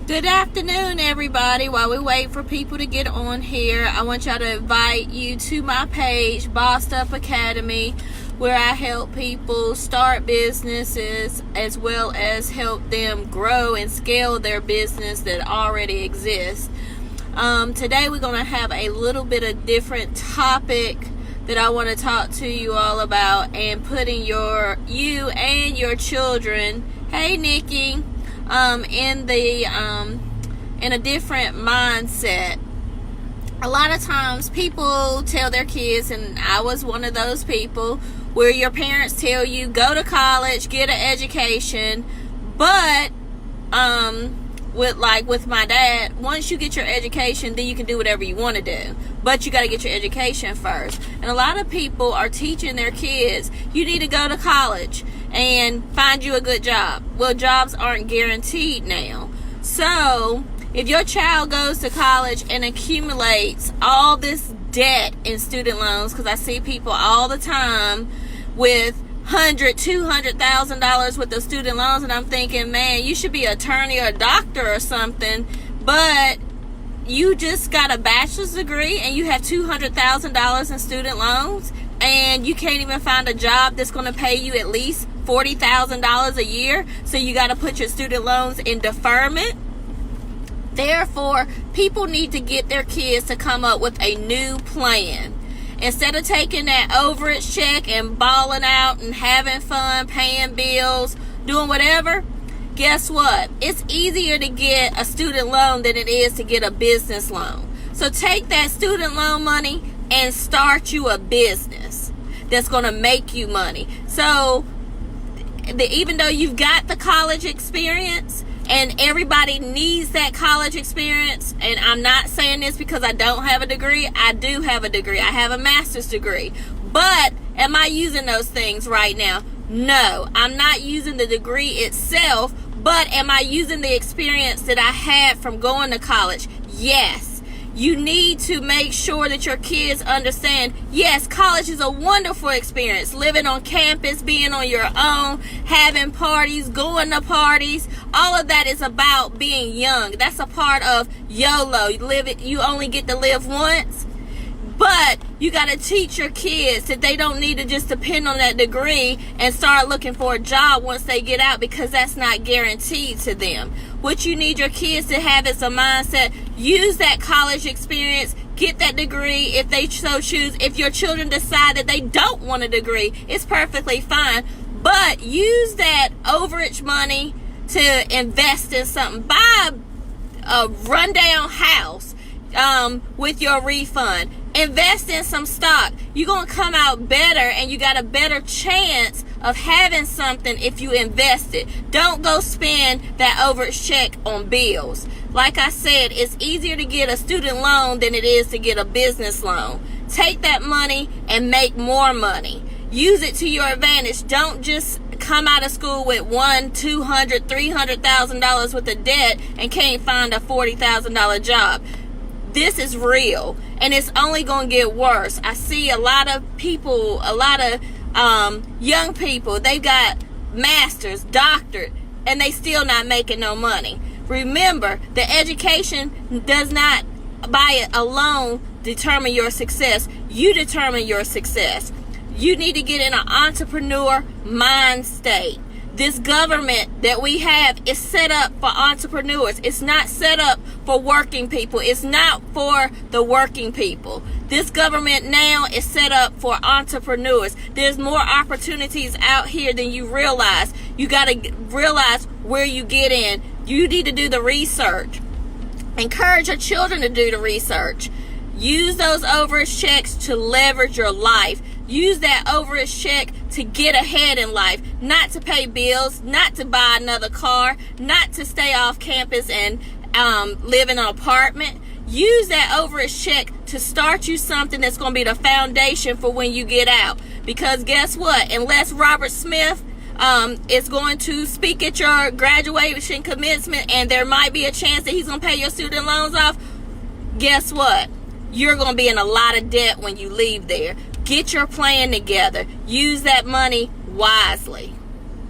Good afternoon, everybody. While we wait for people to get on here, I want y'all to invite you to my page, Bossed Up Academy, where I help people start businesses as well as help them grow and scale their business that already exists. Today we're going to have a little bit of different topic that I want to talk to you all about, and putting you and your children, hey Nikki, in a different mindset. A lot of times people tell their kids, and I was one of those people, where your parents tell you go to college, get an education, but with my dad, once you get your education, then you can do whatever you want to do, but you got to get your education first. And a lot of people are teaching their kids, you need to go to college and find you a good job. Well, jobs aren't guaranteed now. So if your child goes to college and accumulates all this debt in student loans, because I see people all the time with $200,000 worth of student loans, and I'm thinking, man, you should be an attorney or a doctor or something, but you just got a bachelor's degree and you have $200,000 in student loans, and you can't even find a job that's going to pay you at least $40,000 a year, so you got to put your student loans in deferment. Therefore, people need to get their kids to come up with a new plan. Instead of taking that overage check and balling out and having fun, paying bills, doing whatever, guess what? It's easier to get a student loan than it is to get a business loan. So take that student loan money and start you a business that's going to make you money. So even though you've got the college experience, and everybody needs that college experience, and I'm not saying this because I don't have a degree. I do have a degree. I have a master's degree. But am I using those things right now? No, I'm not using the degree itself, but am I using the experience that I had from going to college? Yes. You need to make sure that your kids understand, yes, college is a wonderful experience. Living on campus, being on your own, having parties, going to parties. All of that is about being young. That's a part of YOLO. You only get to live once. But you got to teach your kids that they don't need to just depend on that degree and start looking for a job once they get out, because that's not guaranteed to them. What you need your kids to have is a mindset. Use that college experience. Get that degree if they so choose. If your children decide that they don't want a degree, it's perfectly fine. But use that overage money to invest in something. Buy a rundown house with your refund. Invest in some stock. You're going to come out better, and you got a better chance of having something if you invest it. Don't go spend that overage check on bills. Like I said, it's easier to get a student loan than it is to get a business loan. Take that money and make more money. Use it to your advantage. Don't just come out of school with $100,000, $200,000, $300,000 worth of debt and can't find a $40,000 job. This is real, and it's only going to get worse. I see a lot of people, a lot of young people, they've got masters, doctorate, and they still not making no money. Remember, the education does not by it alone determine your success. You determine your success. You need to get in an entrepreneur mind state. This government that we have is set up for entrepreneurs. It's not set up for working people. It's not for the working people. This government now is set up for entrepreneurs. There's more opportunities out here than you realize. You got to realize where you get in. You need to do the research. Encourage your children to do the research. Use those overage checks to leverage your life. Use that overage check to get ahead in life, not to pay bills, not to buy another car, not to stay off campus and live in an apartment. Use that overage check to start you something that's going to be the foundation for when you get out. Because guess what? Unless Robert Smith is going to speak at your graduation commencement, and there might be a chance that he's going to pay your student loans off, guess what? You're going to be in a lot of debt when you leave there. Get your plan together. Use that money wisely.